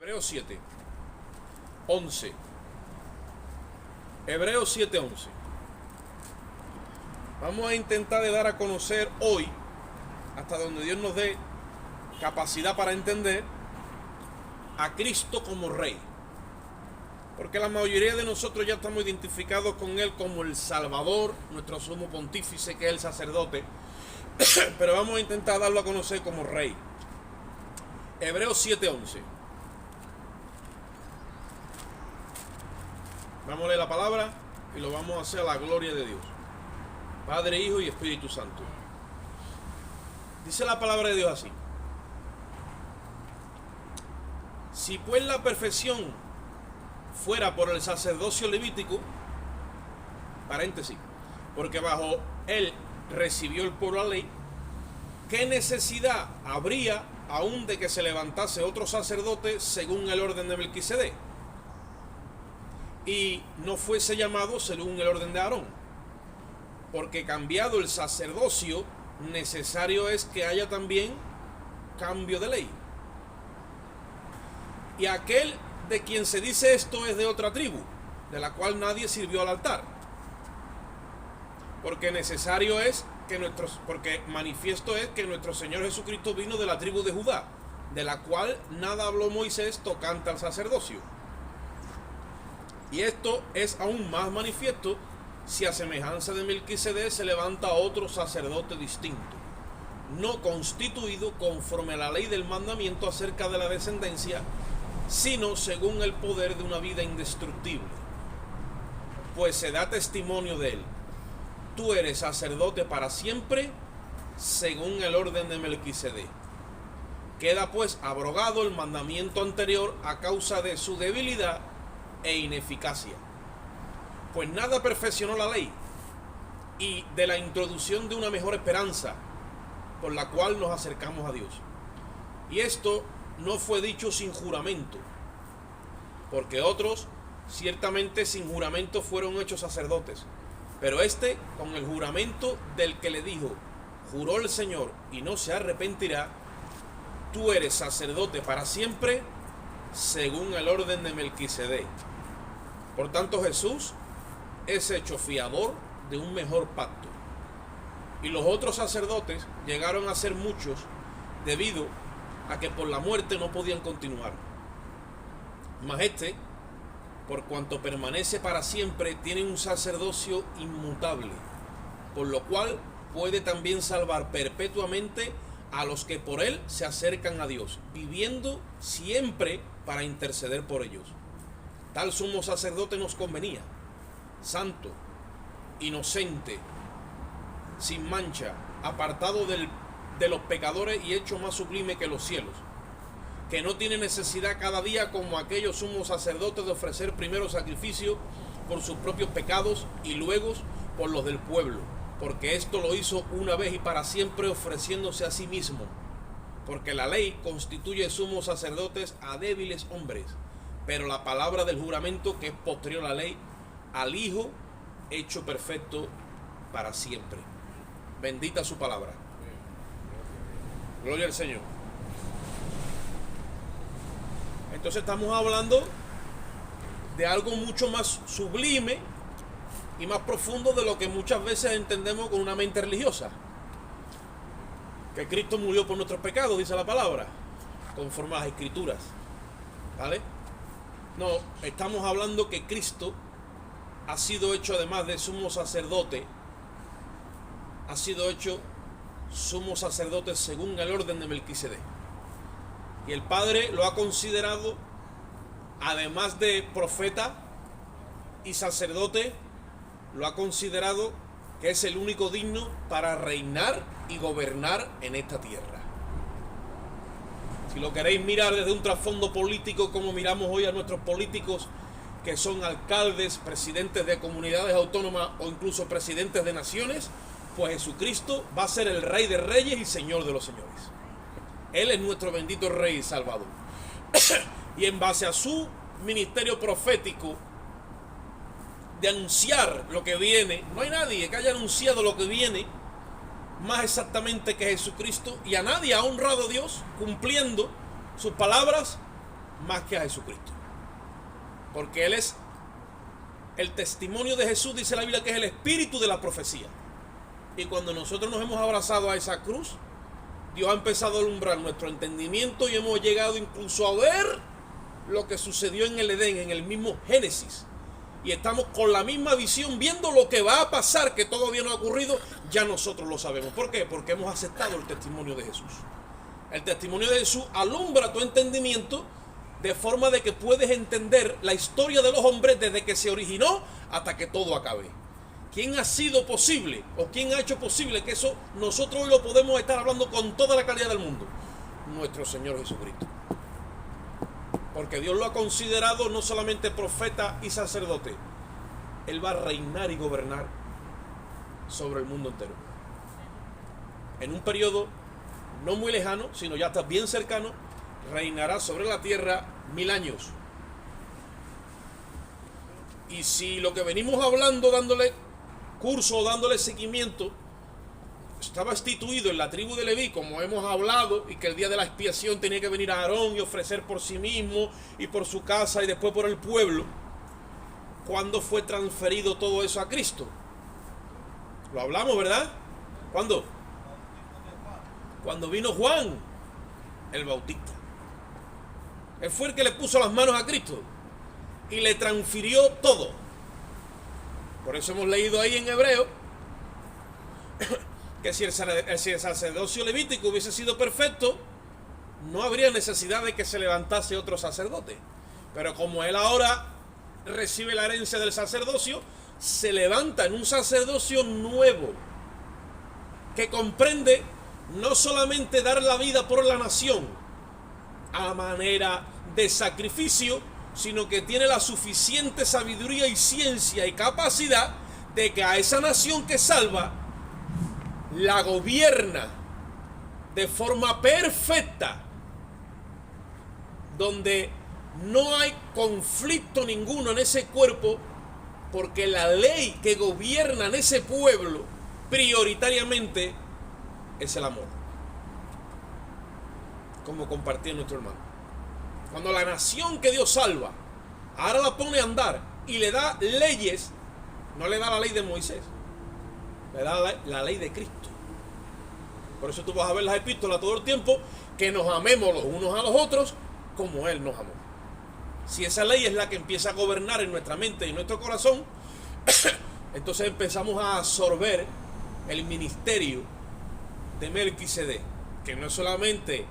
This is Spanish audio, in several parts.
Hebreos 7, 11. Hebreos 7, 11. Vamos a intentar de dar a conocer hoy, hasta donde Dios nos dé capacidad para entender, a Cristo como Rey. Porque la mayoría de nosotros ya estamos identificados con Él como el Salvador, nuestro sumo pontífice, que es el sacerdote. Pero vamos a intentar darlo a conocer como Rey. Hebreos 7, 11. Vamos a leer la palabra y lo vamos a hacer a la gloria de Dios, Padre, Hijo y Espíritu Santo. Dice la palabra de Dios así: si pues la perfección fuera por el sacerdocio levítico, paréntesis, porque bajo él recibió el pueblo la ley, ¿qué necesidad habría aún de que se levantase otro sacerdote según el orden de Melquisedec, y no fuese llamado según el orden de Aarón? Porque cambiado el sacerdocio, necesario es que haya también cambio de ley. Y aquel de quien se dice esto es de otra tribu, de la cual nadie sirvió al altar. Porque necesario es porque manifiesto es que nuestro Señor Jesucristo vino de la tribu de Judá, de la cual nada habló Moisés tocante al sacerdocio. Y esto es aún más manifiesto si a semejanza de Melquisedec se levanta otro sacerdote distinto, no constituido conforme a la ley del mandamiento acerca de la descendencia, sino según el poder de una vida indestructible. Pues se da testimonio de él: tú eres sacerdote para siempre, según el orden de Melquisedec. Queda pues abrogado el mandamiento anterior a causa de su debilidad e ineficacia. Pues nada perfeccionó la ley, y de la introducción de una mejor esperanza, por la cual nos acercamos a Dios. Y esto no fue dicho sin juramento, porque otros ciertamente sin juramento fueron hechos sacerdotes, pero este con el juramento del que le dijo: juró el Señor y no se arrepentirá, tú eres sacerdote para siempre, según el orden de Melquisedec. Por tanto, Jesús es hecho fiador de un mejor pacto. Y los otros sacerdotes llegaron a ser muchos, debido a que por la muerte no podían continuar. Mas este, por cuanto permanece para siempre, tiene un sacerdocio inmutable, por lo cual puede también salvar perpetuamente a los que por él se acercan a Dios, viviendo siempre para interceder por ellos. Tal sumo sacerdote nos convenía, santo, inocente, sin mancha, apartado de los pecadores y hecho más sublime que los cielos, que no tiene necesidad cada día como aquellos sumos sacerdotes de ofrecer primero sacrificio por sus propios pecados y luego por los del pueblo, porque esto lo hizo una vez y para siempre, ofreciéndose a sí mismo. Porque la ley constituye sumos sacerdotes a débiles hombres, pero la palabra del juramento, que es posterior a la ley, al Hijo hecho perfecto para siempre. Bendita su palabra. Gloria al Señor. Entonces estamos hablando de algo mucho más sublime y más profundo de lo que muchas veces entendemos con una mente religiosa. Que Cristo murió por nuestros pecados, dice la palabra, conforme a las Escrituras. ¿Vale? No, estamos hablando que Cristo ha sido hecho, además de sumo sacerdote, ha sido hecho sumo sacerdote según el orden de Melquisedec. Y el Padre lo ha considerado, además de profeta y sacerdote, lo ha considerado que es el único digno para reinar y gobernar en esta tierra. Si lo queréis mirar desde un trasfondo político, como miramos hoy a nuestros políticos que son alcaldes, presidentes de comunidades autónomas o incluso presidentes de naciones, pues Jesucristo va a ser el Rey de Reyes y Señor de los Señores. Él es nuestro bendito Rey y Salvador. Y en base a su ministerio profético de anunciar lo que viene, no hay nadie que haya anunciado lo que viene más exactamente que Jesucristo, y a nadie ha honrado a Dios cumpliendo sus palabras más que a Jesucristo. Porque Él es el testimonio de Jesús, dice la Biblia, que es el espíritu de la profecía. Y cuando nosotros nos hemos abrazado a esa cruz, Dios ha empezado a alumbrar nuestro entendimiento y hemos llegado incluso a ver lo que sucedió en el Edén, en el mismo Génesis. Y estamos con la misma visión, viendo lo que va a pasar, que todavía no ha ocurrido, ya nosotros lo sabemos. ¿Por qué? Porque hemos aceptado el testimonio de Jesús. El testimonio de Jesús alumbra tu entendimiento de forma de que puedes entender la historia de los hombres desde que se originó hasta que todo acabe. ¿Quién ha sido posible o quién ha hecho posible que eso nosotros hoy lo podemos estar hablando con toda la calidad del mundo? Nuestro Señor Jesucristo. Porque Dios lo ha considerado no solamente profeta y sacerdote. Él va a reinar y gobernar sobre el mundo entero. En un periodo no muy lejano, sino ya está bien cercano, reinará sobre la tierra 1000 años. Y si lo que venimos hablando, dándole curso, dándole seguimiento, estaba instituido en la tribu de Leví, como hemos hablado, y que el día de la expiación tenía que venir a Aarón y ofrecer por sí mismo y por su casa y después por el pueblo. ¿Cuándo fue transferido todo eso a Cristo? Lo hablamos, ¿verdad? ¿Cuándo? Cuando vino Juan el Bautista. Él fue el que le puso las manos a Cristo y le transfirió todo. Por eso hemos leído ahí en Hebreo que si el sacerdocio levítico hubiese sido perfecto, no habría necesidad de que se levantase otro sacerdote. Pero como él ahora recibe la herencia del sacerdocio, se levanta en un sacerdocio nuevo que comprende no solamente dar la vida por la nación a manera de sacrificio, sino que tiene la suficiente sabiduría y ciencia y capacidad de que a esa nación que salva la gobierna de forma perfecta, donde no hay conflicto ninguno en ese cuerpo, porque la ley que gobierna en ese pueblo prioritariamente es el amor, como compartía nuestro hermano. Cuando la nación que Dios salva ahora la pone a andar y le da leyes, no le da la ley de Moisés, le da la ley de Cristo. Por eso tú vas a ver las epístolas todo el tiempo, que nos amemos los unos a los otros como Él nos amó. Si esa ley es la que empieza a gobernar en nuestra mente y en nuestro corazón, entonces empezamos a absorber el ministerio de Melquisedec, que no solamente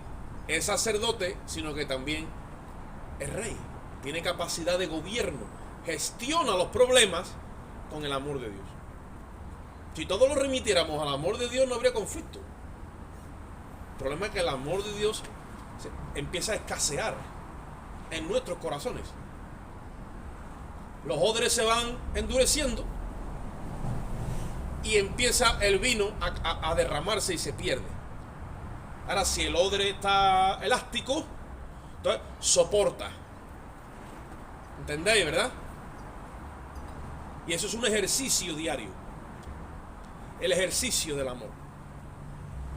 es sacerdote, sino que también es rey. Tiene capacidad de gobierno, gestiona los problemas con el amor de Dios. Si todos lo remitiéramos al amor de Dios, no habría conflicto. El problema es que el amor de Dios empieza a escasear en nuestros corazones. Los odres se van endureciendo y empieza el vino a derramarse y se pierde. Ahora, si el odre está elástico, entonces soporta. ¿Entendéis, verdad? Y eso es un ejercicio diario. El ejercicio del amor.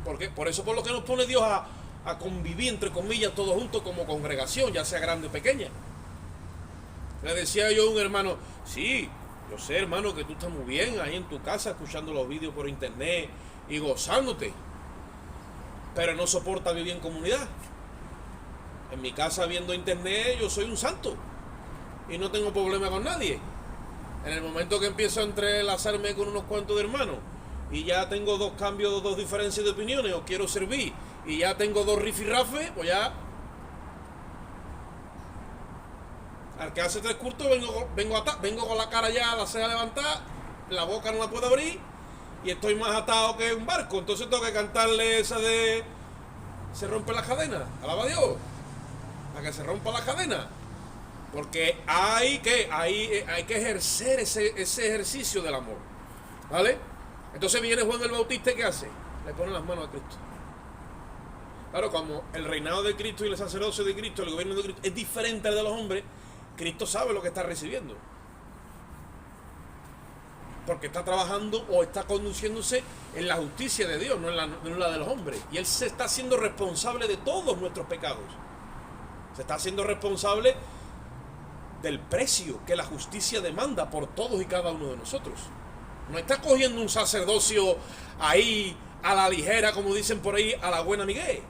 Porque por eso por lo que nos pone Dios a convivir, entre comillas, todos juntos como congregación, ya sea grande o pequeña. Le decía yo a un hermano, sí, yo sé, hermano, que tú estás muy bien ahí en tu casa escuchando los vídeos por internet y gozándote, pero no soporta vivir en comunidad. En mi casa viendo internet yo soy un santo y no tengo problema con nadie. En el momento que empiezo a entrelazarme con unos cuantos de hermanos y ya tengo dos cambios, dos diferencias de opiniones, o quiero servir y ya tengo dos rifirrafes, pues ya al que hace 3 cultos vengo con la cara ya, la ceja levantada, la boca no la puedo abrir y estoy más atado que un barco. Entonces tengo que cantarle esa de se rompe la cadena, alaba a Dios, para que se rompa la cadena, porque hay que ejercer ese ejercicio del amor, ¿vale? Entonces viene Juan el Bautista y ¿qué hace? Le pone las manos a Cristo. Claro, como el reinado de Cristo y el sacerdocio de Cristo, el gobierno de Cristo es diferente al de los hombres, Cristo sabe lo que está recibiendo, porque está trabajando o está conduciéndose en la justicia de Dios, no en la de los hombres, y Él se está haciendo responsable de todos nuestros pecados. Se está haciendo responsable del precio que la justicia demanda por todos y cada uno de nosotros. No está cogiendo un sacerdocio ahí a la ligera, como dicen por ahí, a la buena Miguel.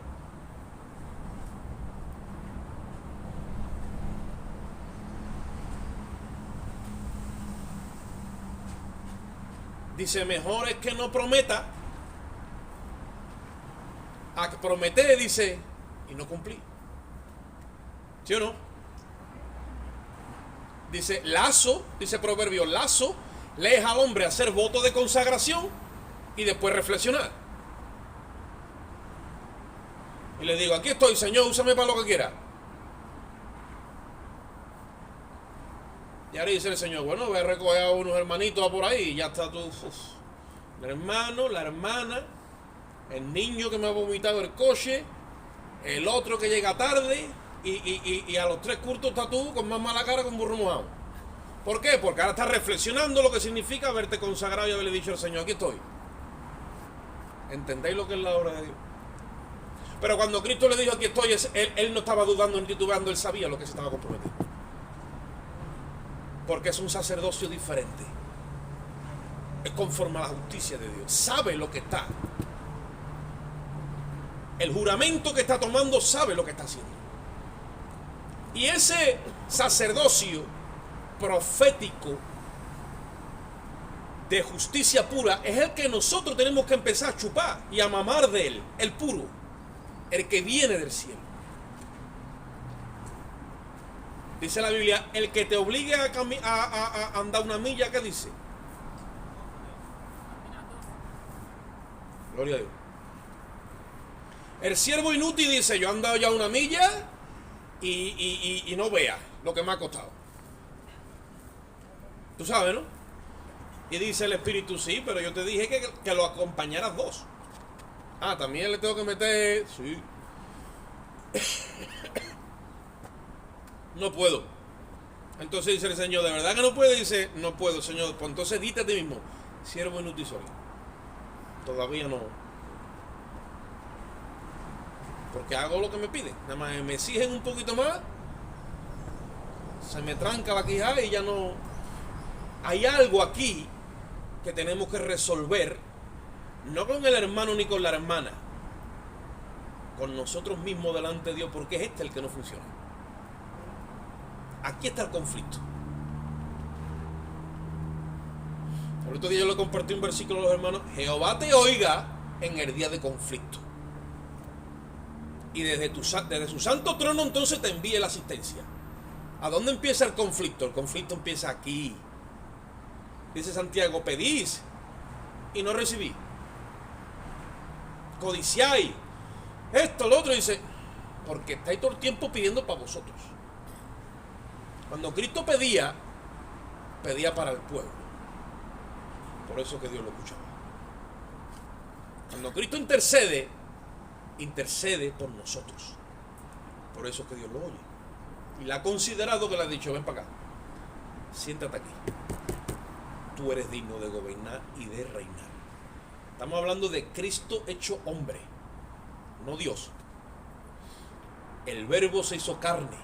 Dice, mejor es que no prometa a que prometer, dice, y no cumplir. ¿Sí o no? Dice, lazo, dice Proverbio, lazo le es al hombre hacer voto de consagración y después reflexionar. Y le digo, aquí estoy, Señor, úsame para lo que quiera. Y ahora dice el Señor, bueno, voy a recoger a unos hermanitos por ahí y ya está tú. El hermano, la hermana, el niño que me ha vomitado el coche, el otro que llega tarde y a los 3 cultos está tú con más mala cara que un burro mojado. ¿Por qué? Porque ahora estás reflexionando lo que significa haberte consagrado y haberle dicho al Señor, aquí estoy. ¿Entendéis lo que es la obra de Dios? Pero cuando Cristo le dijo aquí estoy, él no estaba dudando ni titubeando, él sabía lo que se estaba comprometiendo. Porque es un sacerdocio diferente. Es conforme a la justicia de Dios. Sabe lo que está. El juramento que está tomando sabe lo que está haciendo. Y ese sacerdocio profético de justicia pura es el que nosotros tenemos que empezar a chupar y a mamar de él, el puro, el que viene del cielo. Dice la Biblia, el que te obligue a andar una milla, ¿qué dice? Gloria a Dios. El siervo inútil dice, yo he andado ya una milla y no vea lo que me ha costado. Tú sabes, ¿no? Y dice el Espíritu, sí, pero yo te dije que lo acompañaras 2. Ah, también le tengo que meter... Sí. No puedo. Entonces dice el Señor, ¿de verdad que no puede? Dice, no puedo, Señor. Pues entonces dite a ti mismo, siervo inútil soy. Todavía no. Porque hago lo que me piden. Nada más me exigen un poquito más, se me tranca la quijada y ya no. Hay algo aquí que tenemos que resolver, no con el hermano ni con la hermana, con nosotros mismos delante de Dios, porque es el que no funciona. Aquí está el conflicto. El otro día yo le compartí un versículo a los hermanos. Jehová te oiga en el día de conflicto. Y desde su santo trono entonces te envíe la asistencia. ¿A dónde empieza el conflicto? El conflicto empieza aquí. Dice Santiago, pedís y no recibís. Codiciáis. Esto, lo otro, dice, porque estáis todo el tiempo pidiendo para vosotros. Cuando Cristo pedía para el pueblo. Por eso que Dios lo escuchaba. Cuando Cristo intercede por nosotros. Por eso que Dios lo oye. Y le ha considerado que le ha dicho, ven para acá. Siéntate aquí. Tú eres digno de gobernar y de reinar. Estamos hablando de Cristo hecho hombre, no Dios. El Verbo se hizo carne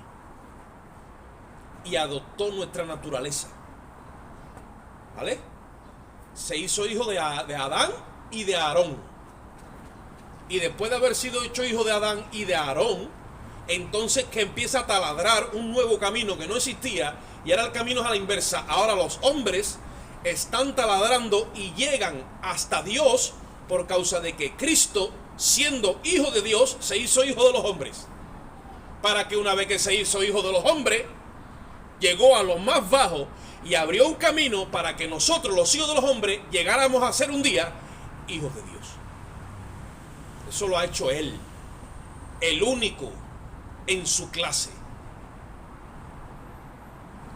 y adoptó nuestra naturaleza. ¿Vale? Se hizo hijo de Adán y de Aarón. Y después de haber sido hecho hijo de Adán y de Aarón, entonces que empieza a taladrar un nuevo camino que no existía, y ahora el camino es a la inversa. Ahora los hombres están taladrando y llegan hasta Dios por causa de que Cristo, siendo hijo de Dios, se hizo hijo de los hombres. Para que una vez que se hizo hijo de los hombres, llegó a lo más bajo y abrió un camino para que nosotros, los hijos de los hombres, llegáramos a ser un día hijos de Dios. Eso lo ha hecho Él, el único en su clase.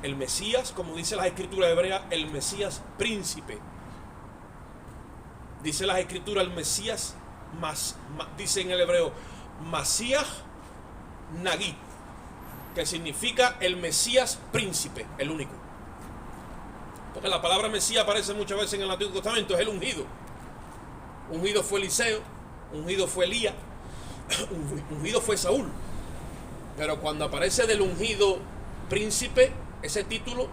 El Mesías, como dice las escrituras hebreas, el Mesías príncipe. Dice las escrituras el Mesías, dice en el hebreo, Masías Nagid, que significa el Mesías príncipe, el único. Porque la palabra Mesías aparece muchas veces en el Antiguo Testamento, es el ungido. Ungido fue Eliseo, ungido fue Elías, ungido fue Saúl. Pero cuando aparece del ungido príncipe, ese título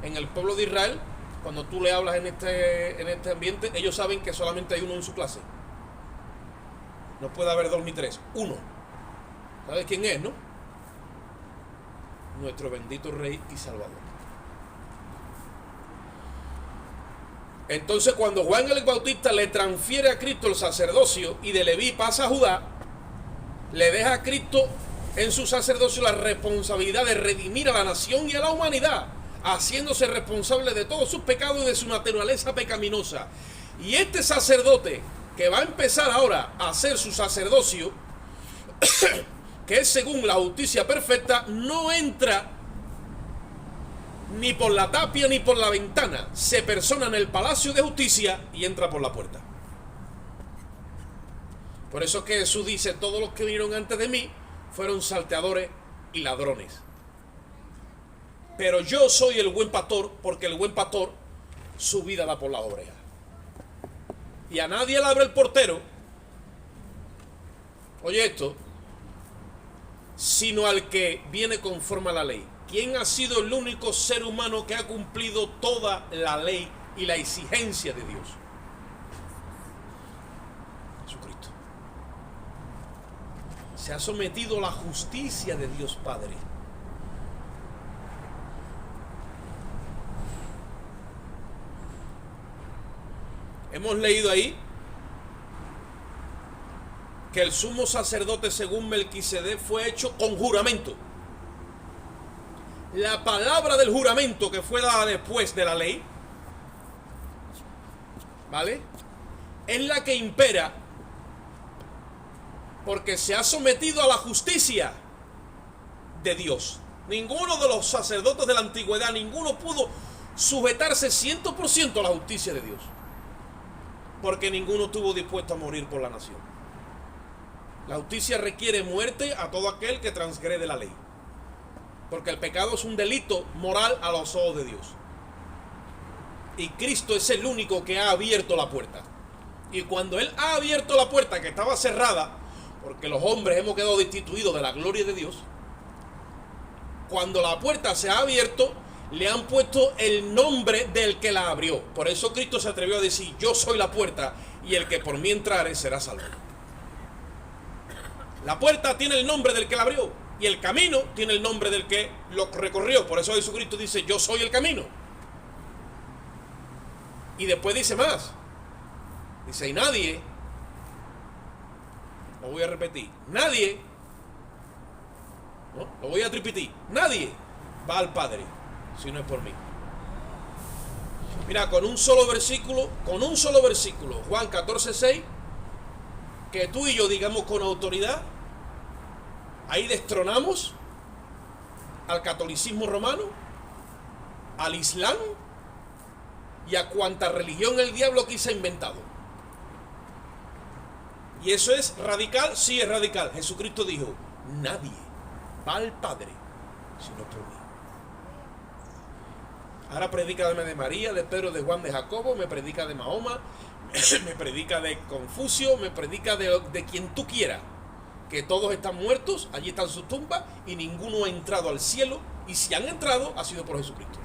en el pueblo de Israel, cuando tú le hablas en este ambiente, ellos saben que solamente hay uno en su clase. No puede haber dos ni tres, uno. ¿Sabes quién es, no? Nuestro bendito Rey y Salvador. Entonces, cuando Juan el Bautista le transfiere a Cristo el sacerdocio y de Leví pasa a Judá, le deja a Cristo en su sacerdocio la responsabilidad de redimir a la nación y a la humanidad, haciéndose responsable de todos sus pecados y de su naturaleza pecaminosa. Y este sacerdote que va a empezar ahora a hacer su sacerdocio, que es según la justicia perfecta, no entra ni por la tapia ni por la ventana, se persona en el palacio de justicia y entra por la puerta. Por eso es que Jesús dice: todos los que vinieron antes de mí fueron salteadores y ladrones, pero yo soy el buen pastor, porque el buen pastor su vida da por las ovejas. Y a nadie le abre el portero, oye esto, sino al que viene conforme a la ley. ¿Quién ha sido el único ser humano que ha cumplido toda la ley y la exigencia de Dios? Jesucristo. Se ha sometido a la justicia de Dios Padre. Hemos leído ahí que el sumo sacerdote según Melquisedec fue hecho con juramento. La palabra del juramento que fue dada después de la ley, ¿vale?, es la que impera, porque se ha sometido a la justicia de Dios. Ninguno de los sacerdotes de la antigüedad, ninguno pudo sujetarse 100% a la justicia de Dios, porque ninguno estuvo dispuesto a morir por la nación. La justicia requiere muerte a todo aquel que transgrede la ley, porque el pecado es un delito moral a los ojos de Dios. Y Cristo es el único que ha abierto la puerta. Y cuando Él ha abierto la puerta que estaba cerrada, porque los hombres hemos quedado destituidos de la gloria de Dios, cuando la puerta se ha abierto, le han puesto el nombre del que la abrió. Por eso Cristo se atrevió a decir: yo soy la puerta, y el que por mí entrare será salvo. La puerta tiene el nombre del que la abrió, y el camino tiene el nombre del que lo recorrió. Por eso Jesucristo dice: yo soy el camino. Y después dice más. Dice: y nadie, lo voy a repetir, nadie, no, lo voy a tripetir, nadie va al Padre si no es por mí. Mira, con un solo versículo, Juan 14:6, que tú y yo digamos con autoridad, ahí destronamos al catolicismo romano, al islam y a cuanta religión el diablo que se ha inventado. Y eso es radical, sí es radical. Jesucristo dijo: nadie va al Padre sino por mí. Ahora predícame de María, de Pedro, de Juan, de Jacobo, me predica de Mahoma, me predica de Confucio, me predica de quien tú quieras, que todos están muertos, allí están sus tumbas, y ninguno ha entrado al cielo, y si han entrado ha sido por Jesucristo.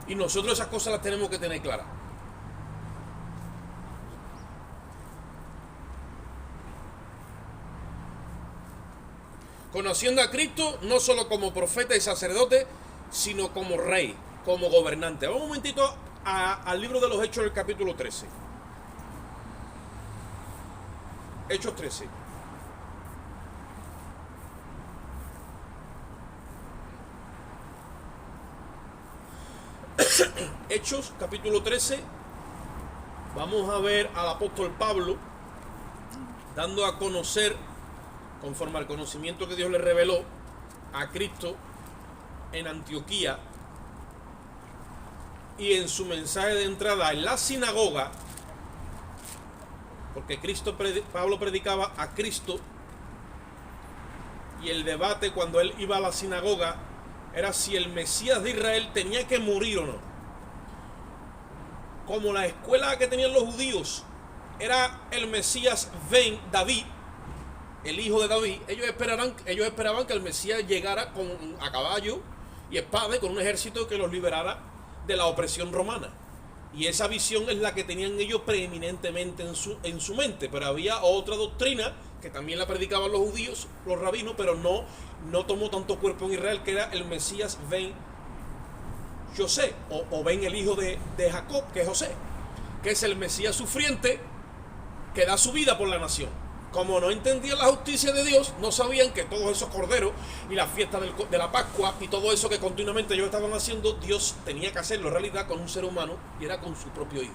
Y nosotros esas cosas las tenemos que tener claras. Conociendo a Cristo no solo como profeta y sacerdote, sino como rey, como gobernante. Vamos un momentito al libro de los Hechos, del capítulo 13. Hechos 13. Hechos, capítulo 13. Vamos a ver al apóstol Pablo dando a conocer, conforme al conocimiento que Dios le reveló, a Cristo en Antioquía, y en su mensaje de entrada en la sinagoga, porque Pablo predicaba a Cristo, y el debate cuando él iba a la sinagoga era si el Mesías de Israel tenía que morir o no. Como la escuela que tenían los judíos era el Mesías Ben David, el hijo de David, ellos esperaban que el Mesías llegara a caballo y espada y con un ejército que los liberara de la opresión romana. Y esa visión es la que tenían ellos preeminentemente en su mente. Pero había otra doctrina que también la predicaban los judíos, los rabinos, pero no tomó tanto cuerpo en Israel, que era el Mesías Ben José, o Ben el hijo de Jacob, que es José, que es el Mesías sufriente que da su vida por la nación. Como no entendían la justicia de Dios, no sabían que todos esos corderos y la fiesta de la Pascua y todo eso que continuamente ellos estaban haciendo, Dios tenía que hacerlo en realidad con un ser humano, y era con su propio hijo.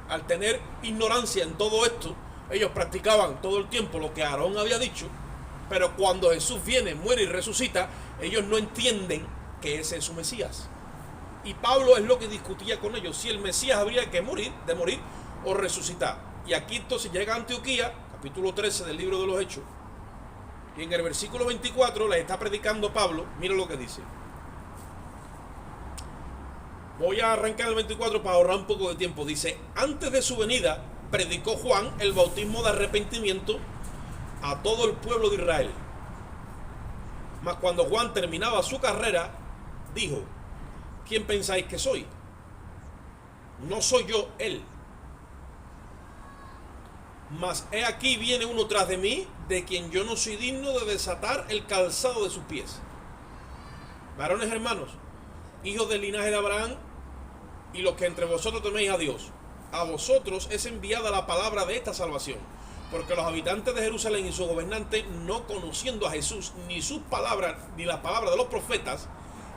Al tener ignorancia en todo esto, ellos practicaban todo el tiempo lo que Aarón había dicho, pero cuando Jesús viene, muere y resucita, ellos no entienden que ese es su Mesías. Y Pablo es lo que discutía con ellos, si el Mesías habría que morir o resucitar. Y aquí entonces llega a Antioquía, capítulo 13 del libro de los Hechos, y en el versículo 24 le está predicando Pablo. Mira lo que dice. Voy a arrancar el 24 para ahorrar un poco de tiempo. Dice: antes de su venida predicó Juan el bautismo de arrepentimiento a todo el pueblo de Israel. Mas cuando Juan terminaba su carrera, dijo: ¿quién pensáis que soy? No soy yo él. Mas he aquí viene uno tras de mí, de quien yo no soy digno de desatar el calzado de sus pies. Varones hermanos, hijos del linaje de Abraham, y los que entre vosotros teméis a Dios, a vosotros es enviada la palabra de esta salvación, porque los habitantes de Jerusalén y sus gobernantes, no conociendo a Jesús, ni sus palabras, ni las palabras de los profetas,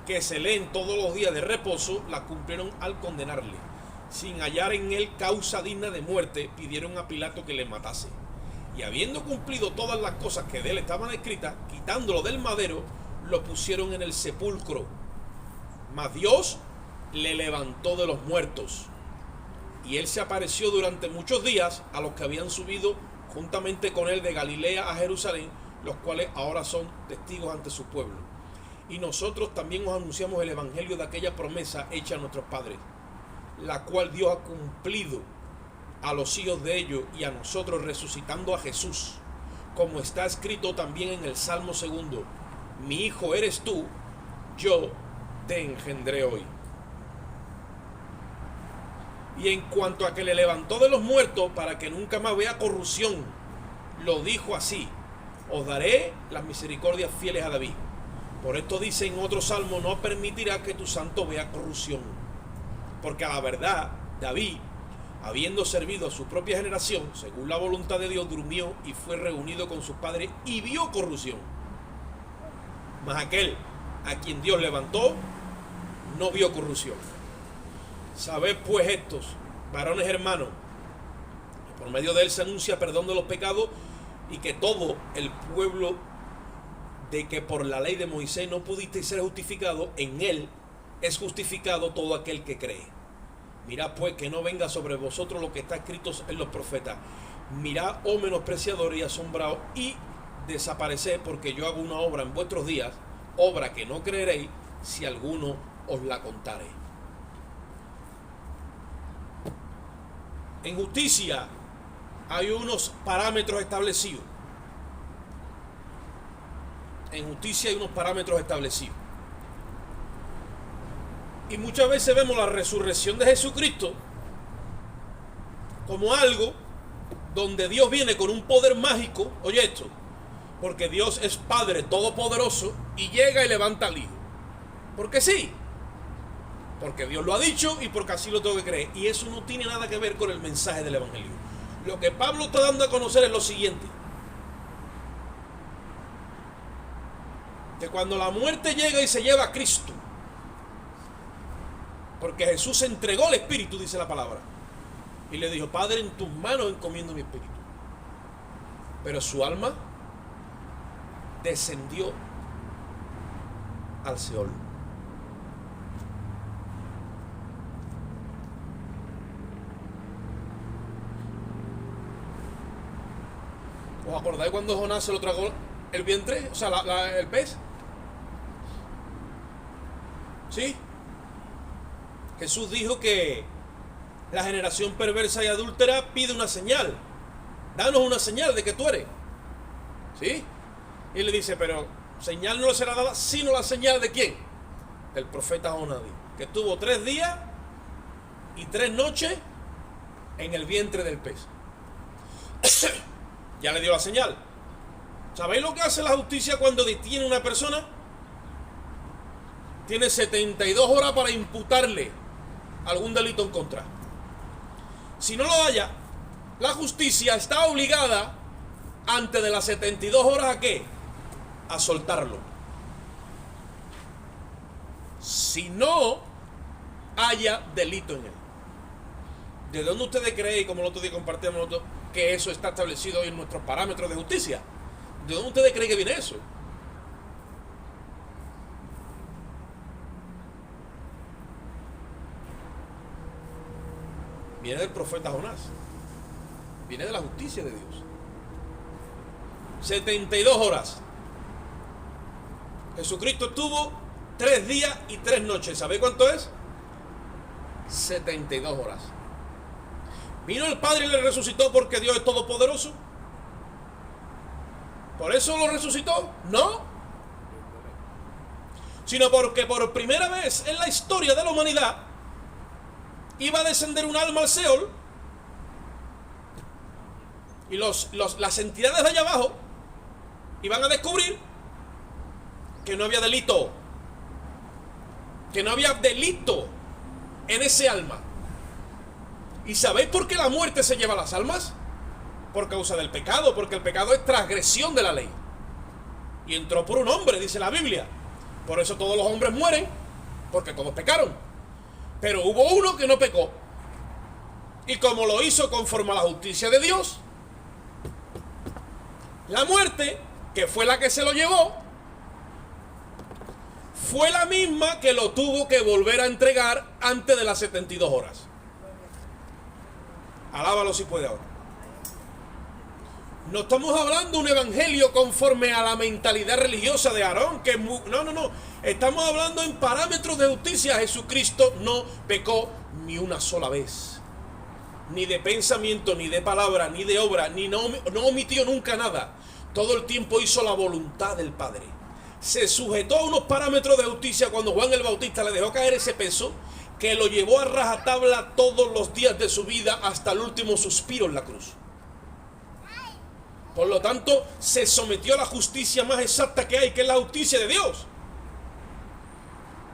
que se leen todos los días de reposo, las cumplieron al condenarle. Sin hallar en él causa digna de muerte, pidieron a Pilato que le matase. Y habiendo cumplido todas las cosas que de él estaban escritas, quitándolo del madero, lo pusieron en el sepulcro. Mas Dios le levantó de los muertos. Y él se apareció durante muchos días a los que habían subido juntamente con él de Galilea a Jerusalén, los cuales ahora son testigos ante su pueblo. Y nosotros también os anunciamos el evangelio de aquella promesa hecha a nuestros padres, la cual Dios ha cumplido a los hijos de ellos y a nosotros, resucitando a Jesús, como está escrito también en el Salmo 2: mi hijo eres tú, yo te engendré hoy. Y en cuanto a que le levantó de los muertos para que nunca más vea corrupción, lo dijo así: os daré las misericordias fieles a David. Por esto dice en otro salmo: no permitirá que tu santo vea corrupción. Porque a la verdad, David, habiendo servido a su propia generación, según la voluntad de Dios, durmió y fue reunido con sus padres y vio corrupción. Mas aquel a quien Dios levantó, no vio corrupción. Sabed pues estos, varones hermanos, que por medio de él se anuncia perdón de los pecados, y que todo el pueblo, de que por la ley de Moisés no pudisteis ser justificado, en él es justificado todo aquel que cree. Mirad pues que no venga sobre vosotros lo que está escrito en los profetas. Mirad, oh menospreciadores y asombrados, y desapareced, porque yo hago una obra en vuestros días, obra que no creeréis si alguno os la contare. En justicia hay unos parámetros establecidos. En justicia hay unos parámetros establecidos. Y muchas veces vemos la resurrección de Jesucristo como algo donde Dios viene con un poder mágico. Oye esto, porque Dios es Padre Todopoderoso y llega y levanta al Hijo. Porque sí, porque Dios lo ha dicho y porque así lo tengo que creer. Y eso no tiene nada que ver con el mensaje del Evangelio. Lo que Pablo está dando a conocer es lo siguiente: que cuando la muerte llega y se lleva a Cristo, porque Jesús entregó el Espíritu, dice la palabra, y le dijo: Padre, en tus manos encomiendo mi espíritu. Pero su alma descendió al Seol. ¿Os acordáis cuando Jonás se lo tragó el vientre? O sea, el pez. ¿Sí? Jesús dijo que La generación perversa y adúltera pide una señal. Danos una señal de que tú eres. ¿Sí? Y le dice, pero señal no le será dada, sino la señal de quién. Del profeta Jonás, que tuvo 3 días y 3 noches en el vientre del pez. Ya le dio la señal. ¿Sabéis lo que hace la justicia cuando detiene a una persona? Tiene 72 horas para imputarle algún delito en contra. Si no lo haya, la justicia está obligada antes de las 72 horas ¿a qué? A soltarlo. Si no haya delito en él. ¿De dónde ustedes creen, como el otro día compartíamos, que eso está establecido hoy en nuestros parámetros de justicia? ¿De dónde ustedes creen que viene eso? Viene del profeta Jonás. Viene de la justicia de Dios. 72 horas. Jesucristo estuvo 3 días y 3 noches. ¿Sabéis cuánto es? 72 horas. ¿Vino el Padre y le resucitó porque Dios es todopoderoso? ¿Por eso lo resucitó? No. Sino porque por primera vez en la historia de la humanidad iba a descender un alma al Seol y las entidades de allá abajo iban a descubrir que no había delito. Que no había delito en ese alma. ¿Y sabéis por qué la muerte se lleva las almas? Por causa del pecado, porque el pecado es transgresión de la ley. Y entró por un hombre, dice la Biblia. Por eso todos los hombres mueren, porque todos pecaron. Pero hubo uno que no pecó. Y como lo hizo conforme a la justicia de Dios, la muerte, que fue la que se lo llevó, fue la misma que lo tuvo que volver a entregar antes de las 72 horas. Alábalo si puede ahora. No estamos hablando de un evangelio conforme a la mentalidad religiosa de Aarón, que no. Estamos hablando en parámetros de justicia. Jesucristo no pecó ni una sola vez. Ni de pensamiento, ni de palabra, ni de obra, no omitió nunca nada. Todo el tiempo hizo la voluntad del Padre. Se sujetó a unos parámetros de justicia cuando Juan el Bautista le dejó caer ese peso, que lo llevó a rajatabla todos los días de su vida hasta el último suspiro en la cruz. Por lo tanto, se sometió a la justicia más exacta que hay, que es la justicia de Dios.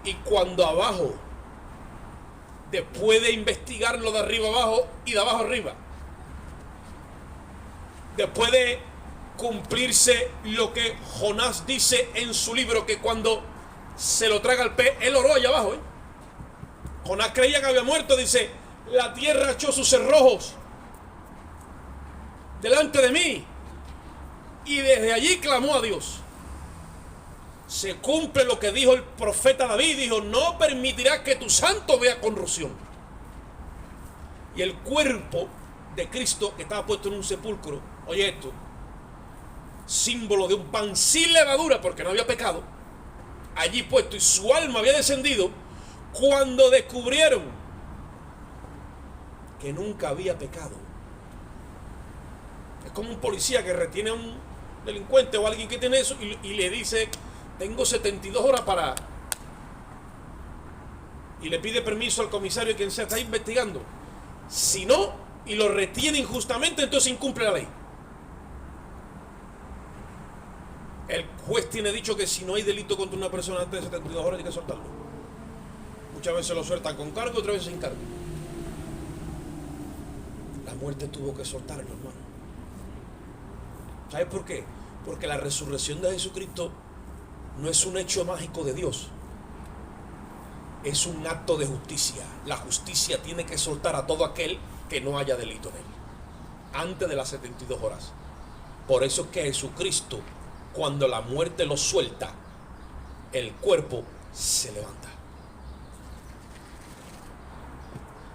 Y cuando abajo, después de investigarlo de arriba abajo y de abajo arriba, después de cumplirse lo que Jonás dice en su libro, que cuando se lo traga el pez, él oró allá abajo, Jonás creía que había muerto, dice, la tierra echó sus cerrojos delante de mí, y desde allí clamó a Dios. Se cumple lo que dijo el profeta David, dijo, no permitirás que tu santo vea corrupción. Y el cuerpo de Cristo, que estaba puesto en un sepulcro, oye esto, símbolo de un pan sin levadura, porque no había pecado, allí puesto, y su alma había descendido, cuando descubrieron que nunca había pecado. Es como un policía que retiene a un delincuente o alguien que tiene eso y le dice, tengo 72 horas para... Y le pide permiso al comisario quien se está investigando. Si no, y lo retiene injustamente, entonces incumple la ley. El juez tiene dicho que si no hay delito contra una persona antes de 72 horas hay que soltarlo. Muchas veces lo sueltan con cargo, otras veces sin cargo. La muerte tuvo que soltarlo, hermano. ¿Sabes por qué? Porque la resurrección de Jesucristo no es un hecho mágico de Dios. Es un acto de justicia. La justicia tiene que soltar a todo aquel que no haya delito en él, antes de las 72 horas. Por eso es que Jesucristo, cuando la muerte lo suelta, el cuerpo se levanta.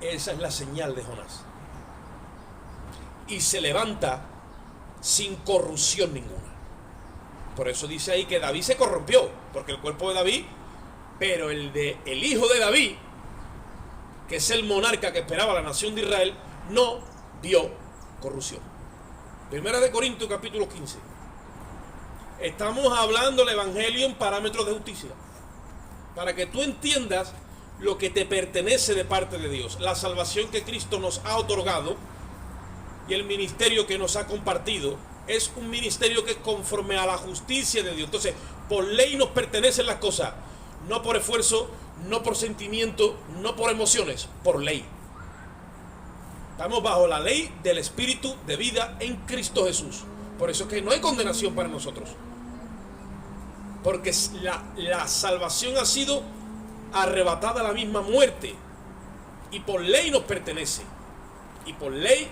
Esa es la señal de Jonás. Y se levanta sin corrupción ninguna. Por eso dice ahí que David se corrompió, porque el cuerpo de David, pero el hijo de David que es el monarca que esperaba la nación de Israel, no vio corrupción. Primera de Corintios capítulo 15. Estamos hablando del evangelio en parámetros de justicia, para que tú entiendas lo que te pertenece de parte de Dios, la salvación que Cristo nos ha otorgado y el ministerio que nos ha compartido. Es un ministerio que es conforme a la justicia de Dios. Entonces, por ley nos pertenecen las cosas, no por esfuerzo, no por sentimiento, no por emociones, por ley. Estamos bajo la ley del Espíritu de vida en Cristo Jesús. Por eso es que no hay condenación para nosotros, porque la salvación ha sido arrebatada a la misma muerte, y por ley nos pertenece, y por ley.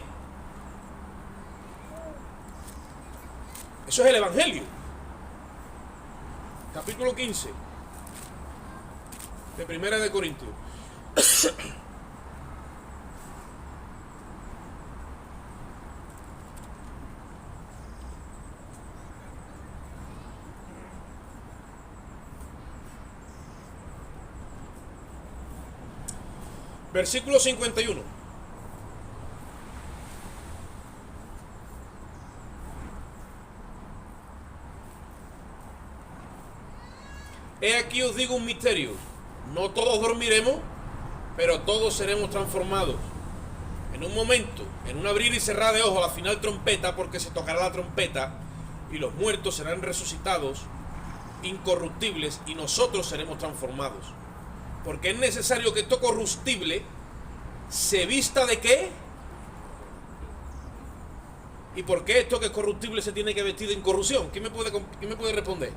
Eso es el evangelio. Capítulo 15 de Primera de Corintios. Versículo 51. He aquí os digo un misterio: no todos dormiremos, pero todos seremos transformados. En un momento, en un abrir y cerrar de ojos, a la final trompeta, porque se tocará la trompeta, y los muertos serán resucitados, incorruptibles, y nosotros seremos transformados. Porque es necesario que esto corruptible se vista ¿de qué? ¿Y por qué esto que es corruptible se tiene que vestir de incorrupción? ¿Quién me puede responder?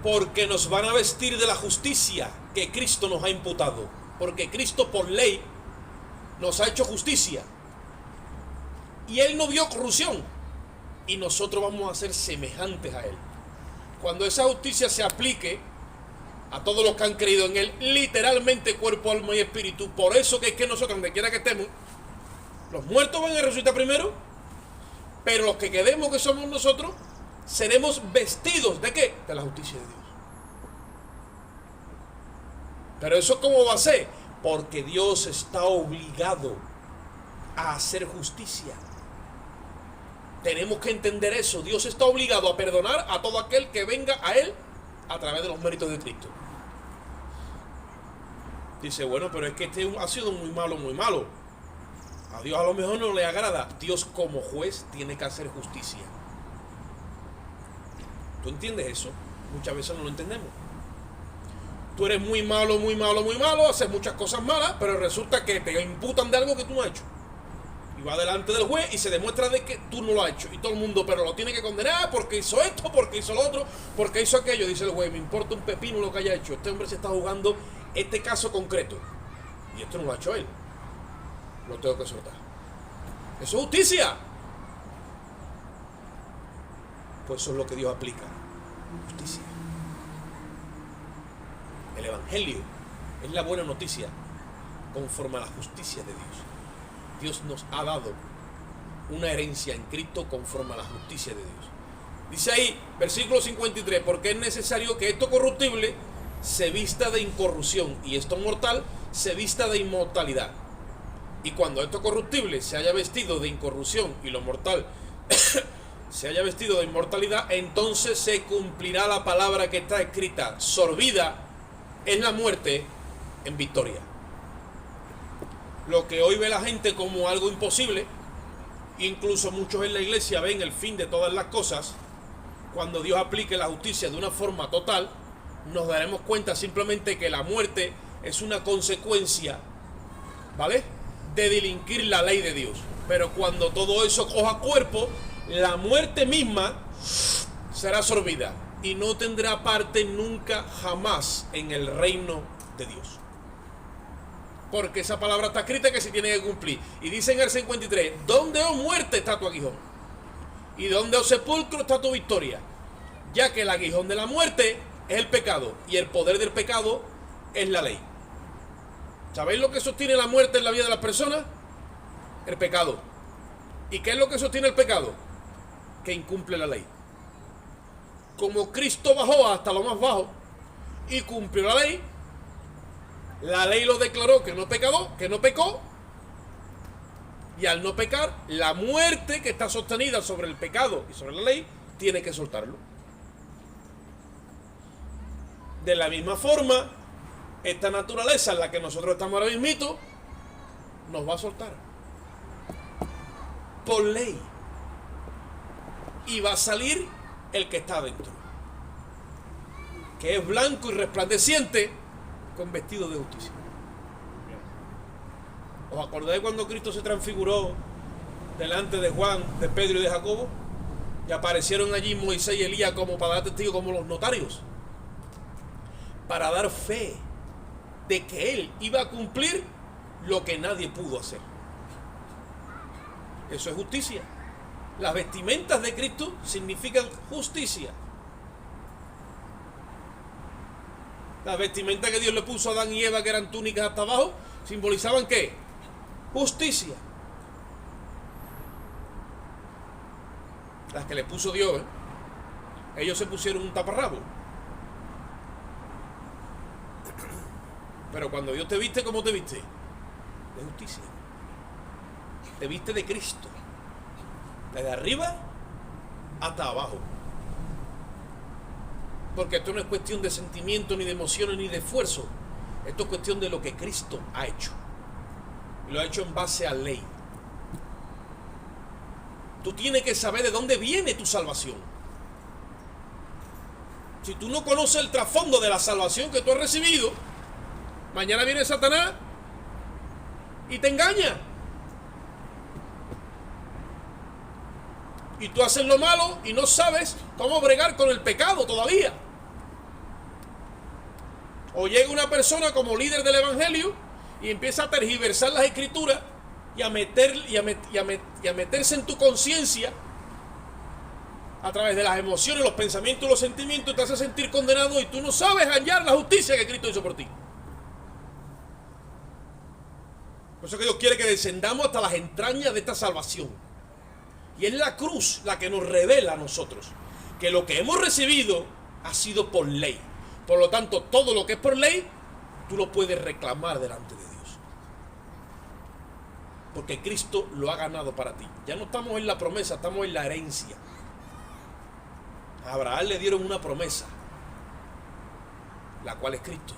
Porque nos van a vestir de la justicia que Cristo nos ha imputado. Porque Cristo por ley nos ha hecho justicia, y Él no vio corrupción, y nosotros vamos a ser semejantes a Él. Cuando esa justicia se aplique a todos los que han creído en Él, literalmente cuerpo, alma y espíritu. Por eso que es que nosotros, donde quiera que estemos, los muertos van a resucitar primero, pero los que quedemos, que somos nosotros, seremos vestidos ¿de qué? De la justicia de Dios. Pero eso ¿cómo va a ser? Porque Dios está obligado a hacer justicia. Tenemos que entender eso. Dios está obligado a perdonar a todo aquel que venga a Él a través de los méritos de Cristo. Dice, bueno, pero es que este ha sido muy malo, muy malo. A Dios a lo mejor no le agrada. Dios como juez tiene que hacer justicia. ¿Tú entiendes eso? Muchas veces no lo entendemos. Tú eres muy malo, muy malo, muy malo, haces muchas cosas malas, pero resulta que te imputan de algo que tú no has hecho. Y va delante del juez y se demuestra de que tú no lo has hecho. Y todo el mundo, pero lo tiene que condenar porque hizo esto, porque hizo lo otro, porque hizo aquello. Dice el juez, me importa un pepino lo que haya hecho. Este hombre se está jugando este caso concreto. Y esto no lo ha hecho él. Lo tengo que soltar. Eso es justicia. Pues eso es lo que Dios aplica. Justicia. El evangelio es la buena noticia conforme a la justicia de Dios. Dios nos ha dado una herencia en Cristo conforme a la justicia de Dios. Dice ahí, versículo 53, porque es necesario que esto corruptible se vista de incorrupción y esto mortal se vista de inmortalidad. Y cuando esto corruptible se haya vestido de incorrupción y lo mortal se haya vestido de inmortalidad, entonces se cumplirá la palabra que está escrita: sorbida es la muerte en victoria. Lo que hoy ve la gente como algo imposible, incluso muchos en la iglesia ven el fin de todas las cosas, cuando Dios aplique la justicia de una forma total, nos daremos cuenta simplemente que la muerte es una consecuencia, ¿vale?, de delinquir la ley de Dios. Pero cuando todo eso coja cuerpo, la muerte misma será sorbida y no tendrá parte nunca jamás en el reino de Dios. Porque esa palabra está escrita que se tiene que cumplir. Y dice en el 53, ¿dónde, oh muerte, está tu aguijón? Y ¿dónde, oh sepulcro, está tu victoria? Ya que el aguijón de la muerte es el pecado, y el poder del pecado es la ley. ¿Sabéis lo que sostiene la muerte en la vida de las personas? El pecado. ¿Y qué es lo que sostiene el pecado? Que incumple la ley. como Cristo bajó hasta lo más bajo y cumplió la ley lo declaró que no pecó, y al no pecar, la muerte que está sostenida sobre el pecado y sobre la ley, tiene que soltarlo. De la misma forma, esta naturaleza en la que nosotros estamos ahora mismo, nos va a soltar. Por ley. Y va a salir el que está dentro, que es blanco y resplandeciente, con vestido de justicia. ¿Os acordáis cuando Cristo se transfiguró delante de Juan, de Pedro y de Jacobo? Y aparecieron allí Moisés y Elías como para dar testigo, como los notarios, para dar fe de que él iba a cumplir lo que nadie pudo hacer. Eso es justicia. Las vestimentas de Cristo significan justicia. Las vestimentas que Dios le puso a Adán y Eva, que eran túnicas hasta abajo, simbolizaban ¿qué? Justicia. Las que le puso Dios, ellos se pusieron un taparrabo. Pero cuando Dios te viste, ¿cómo te viste? De justicia. Te viste de Cristo, desde arriba hasta abajo. Porque esto no es cuestión de sentimiento, ni de emociones, ni de esfuerzo. Esto es cuestión de lo que Cristo ha hecho. Y lo ha hecho en base a ley. Tú tienes que saber de dónde viene tu salvación. Si tú no conoces el trasfondo de la salvación que tú has recibido, mañana viene Satanás y te engaña. Y tú haces lo malo y no sabes cómo bregar con el pecado todavía. O llega una persona como líder del evangelio y empieza a tergiversar las escrituras y a meterse en tu conciencia a través de las emociones, los pensamientos y los sentimientos, y te hace sentir condenado y tú no sabes hallar la justicia que Cristo hizo por ti. Por eso que Dios quiere que descendamos hasta las entrañas de esta salvación. Y es la cruz la que nos revela a nosotros que lo que hemos recibido ha sido por ley. Por lo tanto, todo lo que es por ley, tú lo puedes reclamar delante de Dios. Porque Cristo lo ha ganado para ti. Ya no estamos en la promesa, estamos en la herencia. A Abraham le dieron una promesa, la cual es Cristo.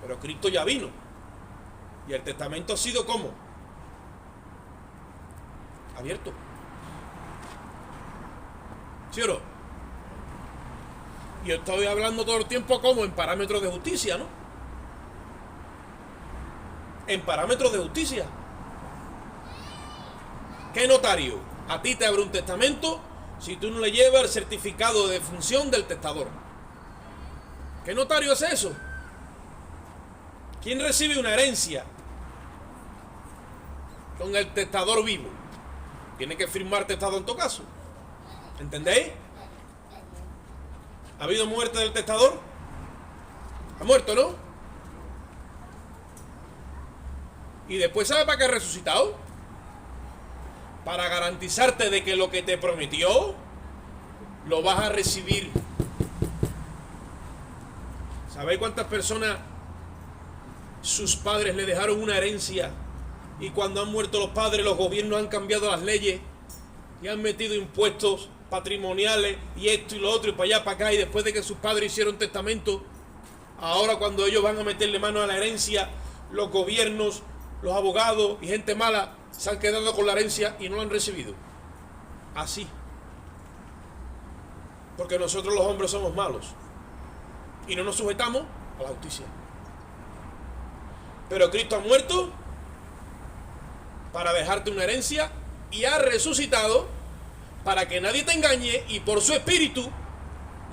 Pero Cristo ya vino. Y el testamento ha sido ¿cómo? Abierto. ¿Sí o no? Y yo estoy hablando todo el tiempo como en parámetros de justicia, ¿no? En parámetros de justicia. ¿Qué notario a ti te abre un testamento si tú no le llevas el certificado de defunción del testador? ¿Qué notario hace eso? ¿Quién recibe una herencia con el testador vivo? Tiene que firmar testado en todo caso. ¿Entendéis? ¿Ha habido muerte del testador? Ha muerto, ¿no? Y después, ¿sabe para qué ha resucitado? Para garantizarte de que lo que te prometió lo vas a recibir. ¿Sabéis cuántas personas sus padres le dejaron una herencia y cuando han muerto los padres los gobiernos han cambiado las leyes y han metido impuestos patrimoniales y esto y lo otro y para allá, para acá, y después de que sus padres hicieron testamento, ahora cuando ellos van a meterle mano a la herencia, los gobiernos, los abogados y gente mala se han quedado con la herencia y no la han recibido? Así. Porque nosotros los hombres somos malos y no nos sujetamos a la justicia. Pero Cristo ha muerto para dejarte una herencia y ha resucitado para que nadie te engañe y por su espíritu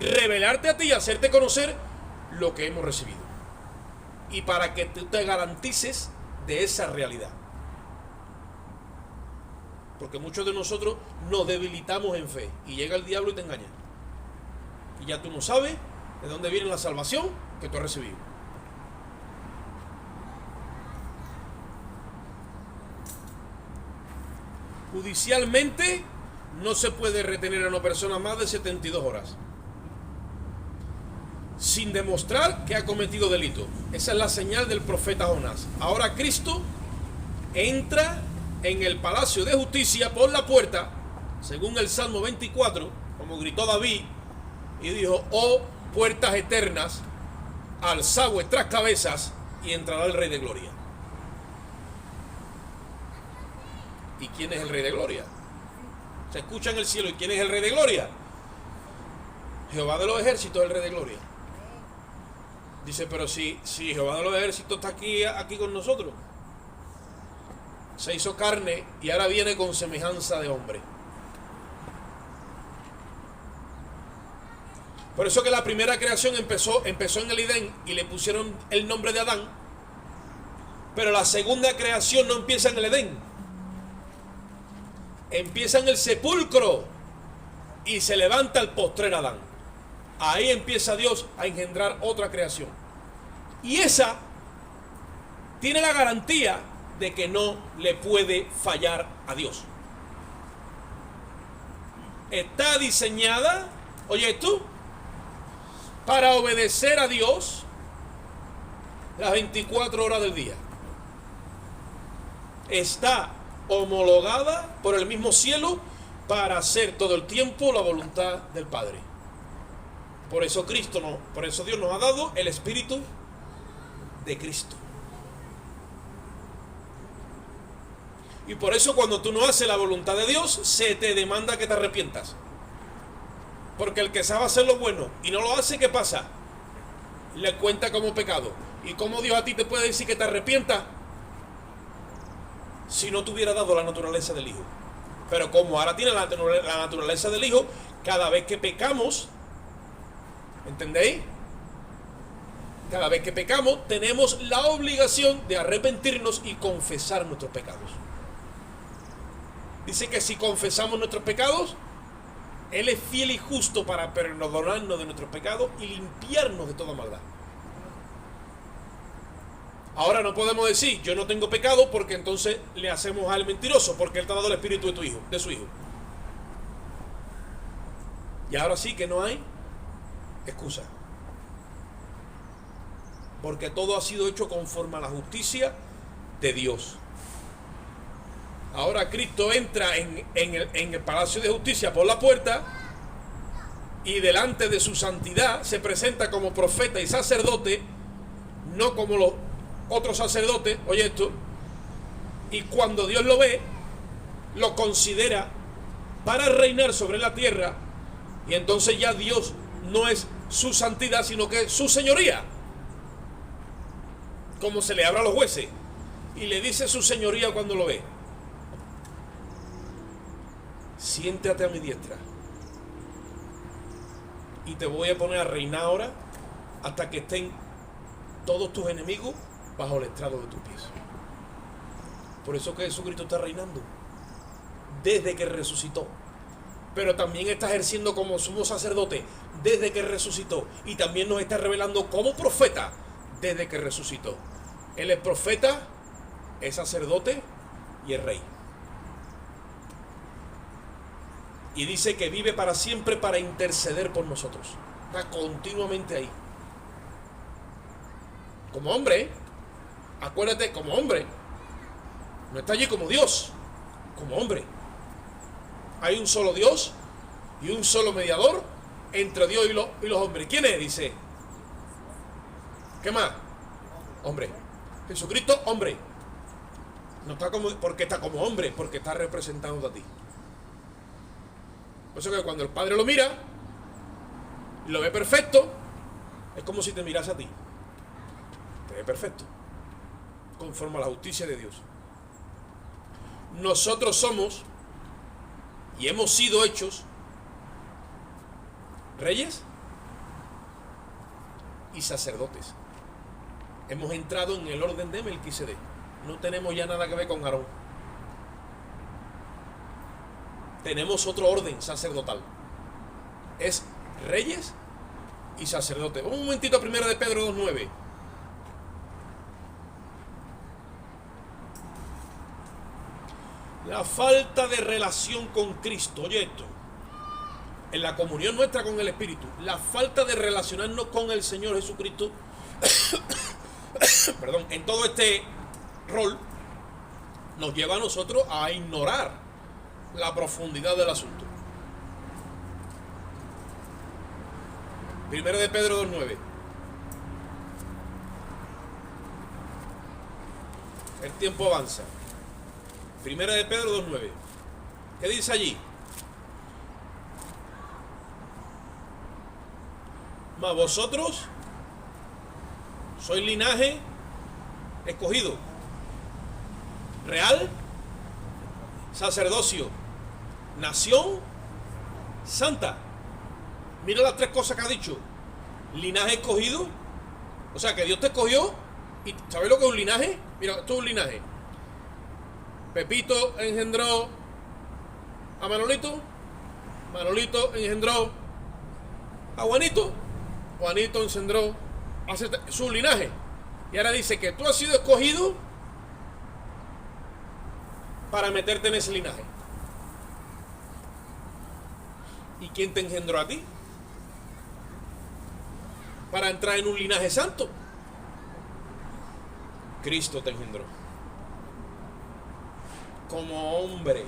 revelarte a ti y hacerte conocer lo que hemos recibido. Y para que tú te garantices de esa realidad. Porque muchos de nosotros nos debilitamos en fe y llega el diablo y te engaña. Y ya tú no sabes de dónde viene la salvación que tú has recibido. Judicialmente no se puede retener a una persona más de 72 horas. sin demostrar que ha cometido delito. Esa es la señal del profeta Jonás. Ahora Cristo entra en el palacio de justicia por la puerta, según el Salmo 24, como gritó David, y dijo: oh puertas eternas, alzad vuestras cabezas y entrará el Rey de Gloria. ¿Y quién es el Rey de Gloria? Se escucha en el cielo: ¿y quién es el Rey de Gloria? Jehová de los ejércitos es el Rey de Gloria. Dice: pero si Jehová de los ejércitos está aquí con nosotros, se hizo carne y ahora viene con semejanza de hombre. Por eso que la primera creación empezó en el Edén y le pusieron el nombre de Adán, pero la segunda creación no empieza en el Edén, empieza en el sepulcro y se levanta el postrer Adán. Ahí empieza Dios a engendrar otra creación, y esa tiene la garantía de que no le puede fallar a Dios. Está diseñada, oye tú, para obedecer a Dios las 24 horas del día. Está homologada por el mismo cielo para hacer todo el tiempo la voluntad del Padre. Por eso Dios nos ha dado el Espíritu de Cristo. Y por eso cuando tú no haces la voluntad de Dios, se te demanda que te arrepientas. Porque el que sabe hacer lo bueno y no lo hace, ¿qué pasa? Le cuenta como pecado. ¿Y cómo Dios a ti te puede decir que te arrepientas si no te hubiera dado la naturaleza del Hijo? Pero como ahora tiene la naturaleza del Hijo, cada vez que pecamos, ¿entendéis? Cada vez que pecamos tenemos la obligación de arrepentirnos y confesar nuestros pecados. Dice que si confesamos nuestros pecados, Él es fiel y justo para perdonarnos de nuestros pecados y limpiarnos de toda maldad. Ahora no podemos decir: yo no tengo pecado, porque entonces le hacemos al mentiroso, porque Él te ha dado el espíritu de su hijo. Y ahora sí que no hay excusa, porque todo ha sido hecho conforme a la justicia de Dios. Ahora Cristo entra en el palacio de justicia por la puerta, y delante de su santidad se presenta como profeta y sacerdote, no como los otros sacerdotes. Oye esto. Y cuando Dios lo ve, lo considera para reinar sobre la tierra, y entonces ya Dios no es su santidad, sino que es su señoría. Como se le habla a los jueces y le dice su señoría cuando lo ve: siéntate a mi diestra y te voy a poner a reinar ahora hasta que estén todos tus enemigos bajo el estrado de tus pies. Por eso que Jesucristo está reinando desde que resucitó, pero también está ejerciendo como sumo sacerdote desde que resucitó, y también nos está revelando como profeta desde que resucitó. Él es profeta, es sacerdote y es rey. Y dice que vive para siempre para interceder por nosotros. Está continuamente ahí. Como hombre, acuérdate, como hombre. No está allí como Dios, como hombre. Hay un solo Dios y un solo mediador entre Dios y los hombres. ¿Quién es? Dice. ¿Qué más? Hombre. Jesucristo, hombre. No está como, porque está como hombre, porque está representando a ti. Por eso que cuando el Padre lo mira y lo ve perfecto, es como si te mirase a ti. Te ve perfecto, conforme a la justicia de Dios. Nosotros somos y hemos sido hechos reyes y sacerdotes. Hemos entrado en el orden de Melquisedec. No tenemos ya nada que ver con Aarón. Tenemos otro orden sacerdotal. Es reyes y sacerdotes. Un momentito a 1 de Pedro 2:9. La falta de relación con Cristo. Oye esto. en la comunión nuestra con el Espíritu, la falta de relacionarnos con el Señor Jesucristo, perdón, en todo este rol, nos lleva a nosotros a ignorar la profundidad del asunto. Primero de Pedro 2:9. El tiempo avanza. Primera de Pedro 2:9. ¿Qué dice allí? Mas vosotros sois linaje escogido, real, sacerdocio, nación santa. Mira las tres cosas que ha dicho. Linaje escogido, o sea que Dios te escogió. ¿Y sabes lo que es un linaje? Mira, esto es un linaje. Pepito engendró a Manolito, Manolito engendró a Juanito, Juanito engendró a su linaje. Y ahora dice que tú has sido escogido para meterte en ese linaje. ¿Y quién te engendró a ti? Para entrar en un linaje santo. Cristo te engendró. Como hombre.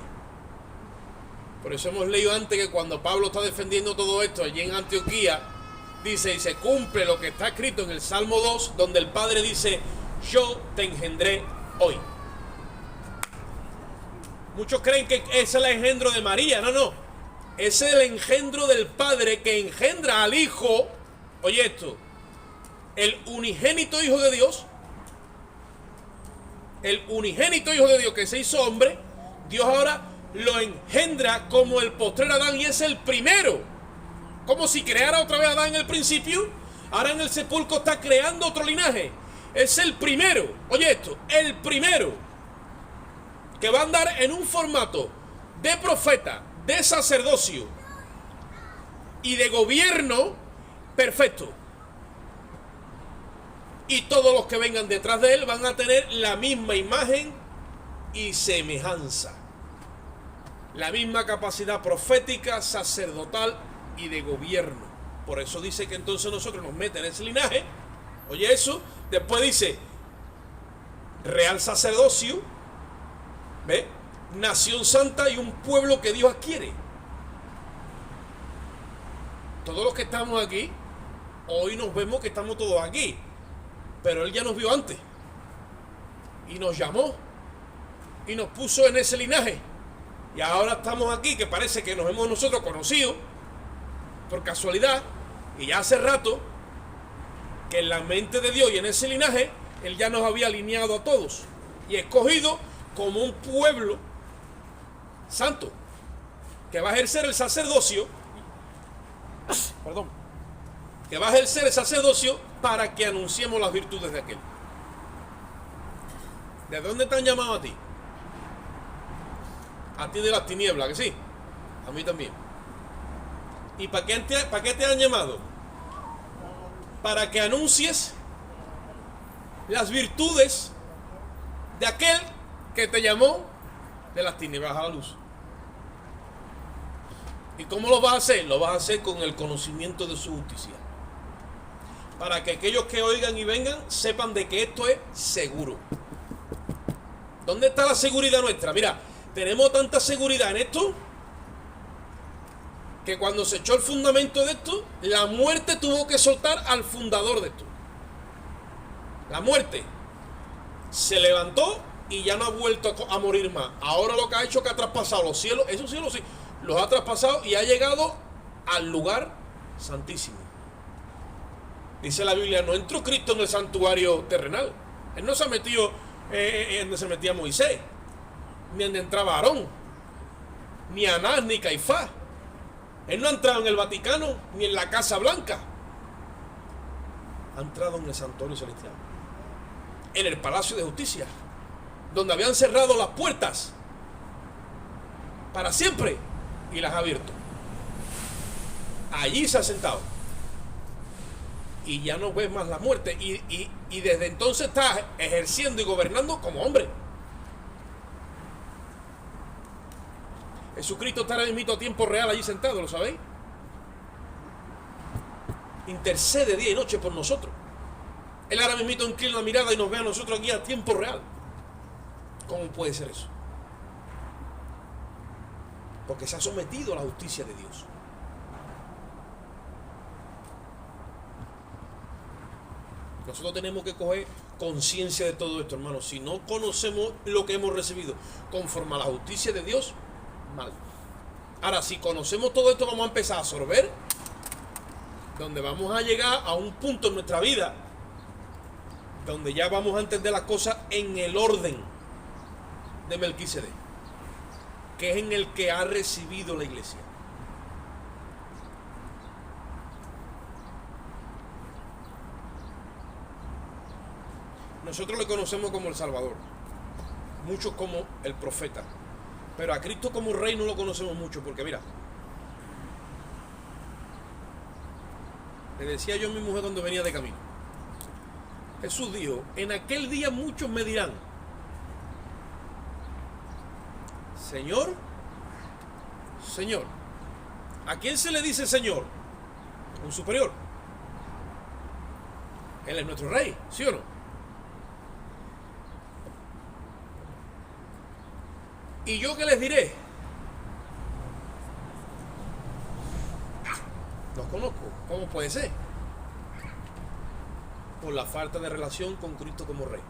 Por eso hemos leído antes que cuando Pablo está defendiendo todo esto allí en Antioquía, dice, y se cumple lo que está escrito en el Salmo 2, donde el Padre dice, yo te engendré hoy. Muchos creen que ese es el engendro de María. No, no. Ese es el engendro del Padre que engendra al Hijo. Oye esto. El unigénito Hijo de Dios. El unigénito Hijo de Dios que se hizo hombre. Dios ahora lo engendra como el postrer Adán y es el primero. Como si creara otra vez Adán en el principio. Ahora en el sepulcro está creando otro linaje. Es el primero. Oye esto. El primero. Que va a andar en un formato de profeta, de sacerdocio y de gobierno perfecto. Y todos los que vengan detrás de él van a tener la misma imagen y semejanza. La misma capacidad profética, sacerdotal y de gobierno. Por eso dice que entonces nosotros nos meten en ese linaje. Oye eso. Después dice real sacerdocio. ¿Ve? Nación santa y un pueblo que Dios adquiere. Todos los que estamos aquí, hoy nos vemos que estamos todos aquí. Pero Él ya nos vio antes. Y nos llamó. Y nos puso en ese linaje. Y ahora estamos aquí, que parece que nos hemos nosotros conocido por casualidad. Y ya hace rato que en la mente de Dios y en ese linaje, Él ya nos había alineado a todos. Y escogido como un pueblo santo que va a ejercer el sacerdocio, perdón, que va a ejercer el sacerdocio para que anunciemos las virtudes de aquel. ¿De dónde te han llamado a ti? A ti de las tinieblas, que sí, a mí también. ¿Y para qué te han llamado? Para que anuncies las virtudes de aquel que te llamó de las tinieblas a la luz. ¿Y cómo lo vas a hacer? Lo vas a hacer con el conocimiento de su justicia. Para que aquellos que oigan y vengan sepan de que esto es seguro. ¿Dónde está la seguridad nuestra? Mira, tenemos tanta seguridad en esto que cuando se echó el fundamento de esto, la muerte tuvo que soltar al fundador de esto. La muerte se levantó y ya no ha vuelto a morir más. Ahora lo que ha hecho es que ha traspasado los cielos, esos cielos sí, los ha traspasado y ha llegado al lugar santísimo. Dice la Biblia, no entró Cristo en el santuario terrenal. Él no se ha metido en donde se metía Moisés, ni donde entraba Aarón, ni Anás, ni Caifás. Él no ha entrado en el Vaticano, ni en la Casa Blanca. Ha entrado en el santuario celestial, en el Palacio de Justicia, donde habían cerrado las puertas para siempre y las ha abierto. Allí se ha sentado y ya no ves más la muerte y desde entonces está ejerciendo y gobernando como hombre. Jesucristo está ahora mismo a tiempo real allí sentado, ¿lo sabéis? intercede día y noche por nosotros. Él ahora mismo inclina la mirada y nos ve a nosotros aquí a tiempo real. ¿Cómo puede ser eso? Porque se ha sometido a la justicia de Dios. Nosotros tenemos que coger conciencia de todo esto, hermanos. Si no conocemos lo que hemos recibido conforme a la justicia de Dios, mal. Ahora, si conocemos todo esto, vamos a empezar a absorber, donde vamos a llegar a un punto en nuestra vida donde ya vamos a entender las cosas en el orden de Melquisedec, que es en el que ha recibido la iglesia. Nosotros le conocemos como el Salvador, muchos como el profeta, pero a Cristo como Rey no lo conocemos mucho, porque mira, le decía yo a mi mujer cuando venía de camino, Jesús dijo, en aquel día muchos me dirán, Señor, Señor. ¿A quién se le dice Señor? Un superior. Él es nuestro Rey, ¿sí o no? ¿Y yo qué les diré? Los conozco. ¿Cómo puede ser? Por la falta de relación con Cristo como Rey.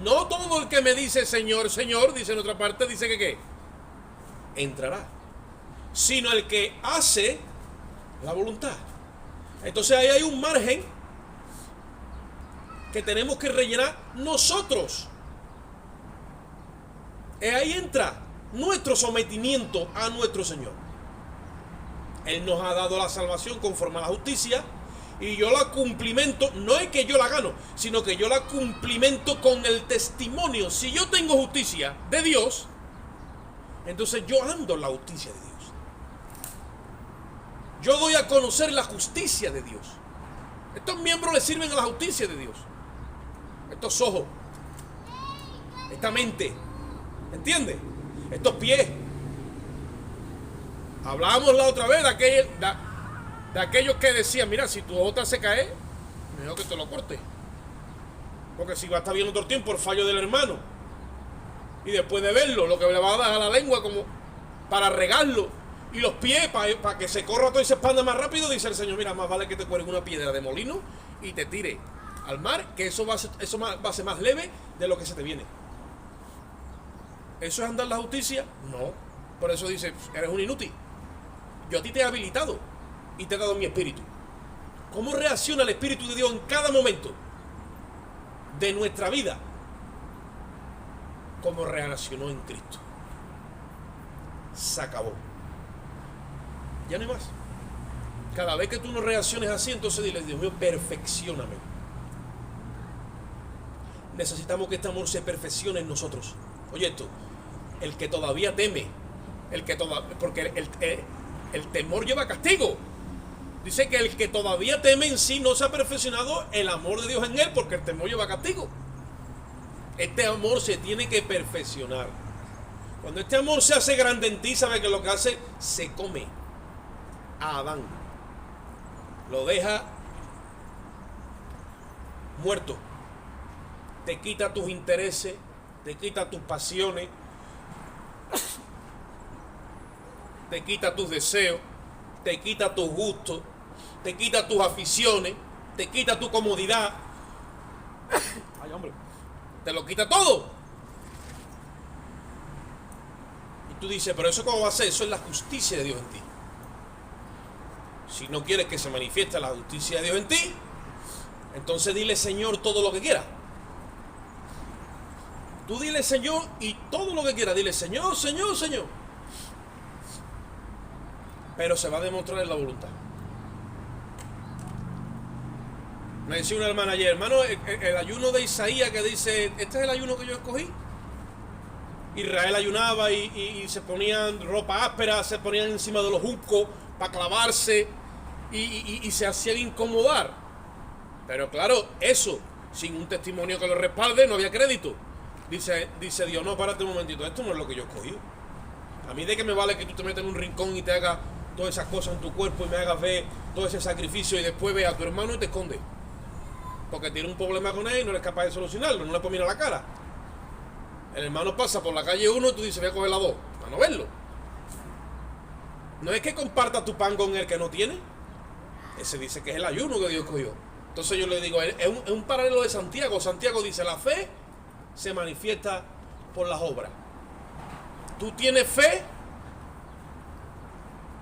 No todo el que me dice Señor, Señor, dice en otra parte, dice que ¿qué? Entrará. Sino el que hace la voluntad. Entonces ahí hay un margen que tenemos que rellenar nosotros. Ahí entra nuestro sometimiento a nuestro Señor. Él nos ha dado la salvación conforme a la justicia y yo la cumplimento, no es que yo la gano, sino que yo la cumplimento con el testimonio. Si yo tengo justicia de Dios, entonces yo ando en la justicia de Dios. Yo doy a conocer la justicia de Dios. Estos miembros le sirven a la justicia de Dios. Estos ojos, esta mente, ¿entiendes? Estos pies. Hablábamos la otra vez de aquellos que decían, mira, si tu ojo te hace caer, mejor que te lo corte. Porque si va a estar viendo todo el tiempo el fallo del hermano, y después de verlo, lo que le va a dar a la lengua como para regarlo, y los pies para que se corra todo y se expanda más rápido, dice el Señor, mira, más vale que te cuelgue una piedra de molino y te tire al mar, que eso va a ser más leve de lo que se te viene. ¿Eso es andar la justicia? No. Por eso dice, eres un inútil. Yo a ti te he habilitado y te he dado mi espíritu. ¿Cómo reacciona el Espíritu de Dios en cada momento de nuestra vida? Como reaccionó en Cristo. Se acabó. Ya no hay más. Cada vez que tú no reacciones así, entonces dile, Dios mío, perfeccióname. Necesitamos que este amor se perfeccione en nosotros. Oye esto, el que todavía teme, porque el temor lleva castigo. Dice que el que todavía teme en sí no se ha perfeccionado el amor de Dios en él, porque el temor lleva castigo. Este amor se tiene que perfeccionar. Cuando este amor se hace grande en ti, ¿sabe que lo que hace? Se come a Adán. Lo deja muerto. Te quita tus intereses, te quita tus pasiones, te quita tus deseos, te quita tus gustos, te quita tus aficiones, te quita tu comodidad. Ay, hombre, te lo quita todo. Y tú dices, pero eso cómo va a ser, eso es la justicia de Dios en ti. Si no quieres que se manifieste la justicia de Dios en ti, entonces dile Señor todo lo que quieras. Tú dile Señor y todo lo que quieras, dile Señor, Señor, Señor. Pero se va a demostrar en la voluntad. Me decía una hermana ayer, hermano, el ayuno de Isaías que dice, este es el ayuno que yo escogí. Israel ayunaba y se ponían ropa áspera, se ponían encima de los juncos para clavarse y se hacían incomodar. Pero claro, eso, sin un testimonio que lo respalde, no había crédito. Dice Dios, no, párate un momentito, esto no es lo que yo escogí. A mí de qué me vale que tú te metas en un rincón y te hagas todas esas cosas en tu cuerpo y me hagas ver todo ese sacrificio y después ve a tu hermano y te esconde. Porque tiene un problema con él y no eres capaz de solucionarlo, no le puedes mirar la cara. El hermano pasa por la calle 1 y tú dices, voy a coger la 2, para no verlo. No es que comparta tu pan con el que no tiene. Ese dice que es el ayuno que Dios cogió. Entonces yo le digo, es un paralelo de Santiago. Santiago dice, la fe se manifiesta por las obras. Tú tienes fe,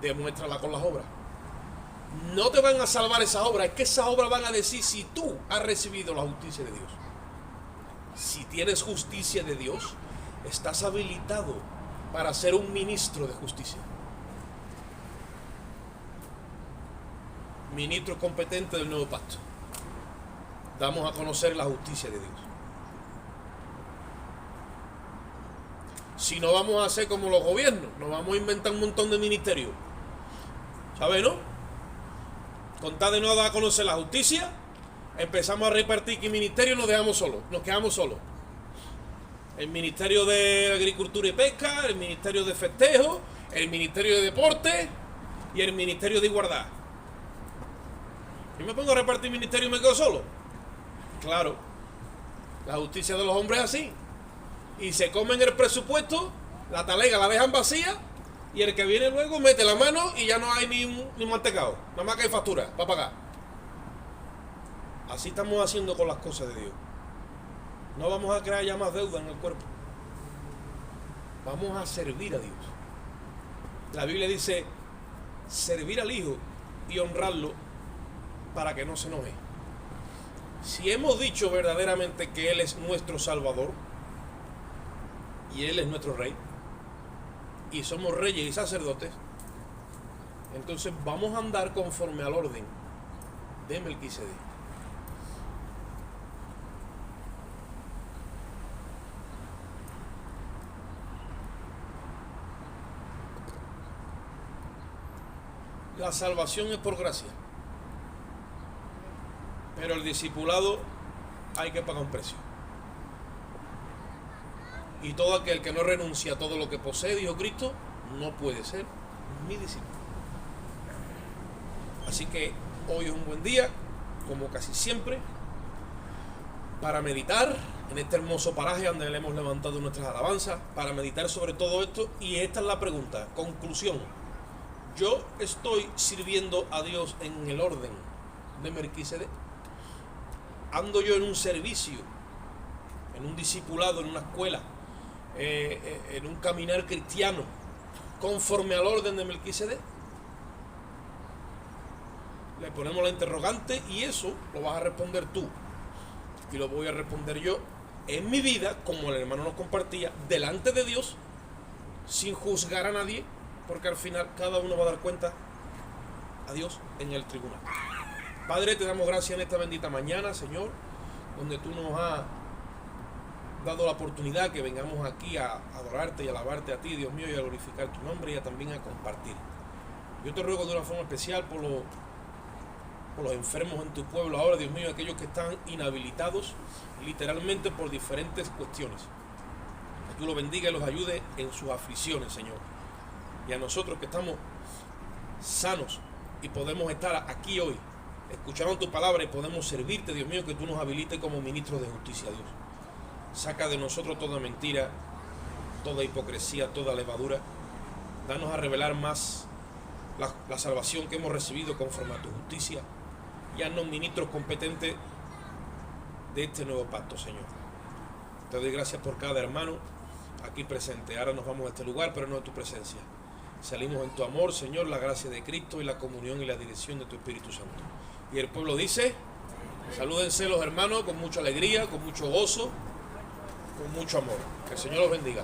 demuéstrala con las obras. No te van a salvar esas obras, es que esas obras van a decir si tú has recibido la justicia de Dios. Si tienes justicia de Dios, estás habilitado para ser un ministro de justicia. Ministro competente del nuevo pacto. Damos a conocer la justicia de Dios. Si no, vamos a hacer como los gobiernos, nos vamos a inventar un montón de ministerios. ¿Sabes, no? Con tal de no dar a conocer la justicia, empezamos a repartir que ministerio nos dejamos solos, nos quedamos solos. El Ministerio de Agricultura y Pesca, el Ministerio de Festejo, el Ministerio de Deporte y el Ministerio de Igualdad. ¿Y me pongo a repartir ministerio y me quedo solo? Claro, la justicia de los hombres es así. Y se comen el presupuesto, la talega la dejan vacía y el que viene luego mete la mano y ya no hay ni mantecado, nada más que hay factura para pagar. Así estamos haciendo con las cosas de Dios. No vamos a crear ya más deuda en el cuerpo. Vamos a servir a Dios. La Biblia dice servir al Hijo y honrarlo para que no se enoje. Si hemos dicho verdaderamente que Él es nuestro Salvador y Él es nuestro Rey y somos reyes y sacerdotes, entonces vamos a andar conforme al orden de Melquisedec. La salvación es por gracia, pero el discipulado hay que pagar un precio. Y todo aquel que no renuncia a todo lo que posee, dijo Cristo, no puede ser mi discípulo. Así que hoy es un buen día, como casi siempre, para meditar en este hermoso paraje donde le hemos levantado nuestras alabanzas, para meditar sobre todo esto. Y esta es la pregunta, conclusión. ¿Yo estoy sirviendo a Dios en el orden de Melquisedec? ¿Ando yo en un servicio, en un discipulado, en una escuela, en un caminar cristiano, conforme al orden de Melquisedec? Le ponemos la interrogante y eso lo vas a responder tú. Y lo voy a responder yo en mi vida, como el hermano nos compartía, delante de Dios, sin juzgar a nadie, porque al final cada uno va a dar cuenta a Dios en el tribunal. Padre, te damos gracias en esta bendita mañana, Señor, donde tú nos has dado la oportunidad que vengamos aquí a adorarte y alabarte a ti, Dios mío, y a glorificar tu nombre y también a compartir. Yo te ruego de una forma especial por los enfermos en tu pueblo ahora, Dios mío, aquellos que están inhabilitados literalmente por diferentes cuestiones. Que tú los bendiga y los ayude en sus aflicciones, Señor. Y a nosotros que estamos sanos y podemos estar aquí hoy, escuchando tu palabra y podemos servirte, Dios mío, que tú nos habilites como ministros de justicia, Dios. Saca de nosotros toda mentira, toda hipocresía, toda levadura. Danos a revelar más la salvación que hemos recibido conforme a tu justicia. Y haznos ministros competentes de este nuevo pacto, Señor. Te doy gracias por cada hermano aquí presente. Ahora nos vamos a este lugar, pero no de tu presencia. Salimos en tu amor, Señor, la gracia de Cristo y la comunión y la dirección de tu Espíritu Santo. Y el pueblo dice, salúdense los hermanos con mucha alegría, con mucho gozo, con mucho amor. Que el Señor los bendiga.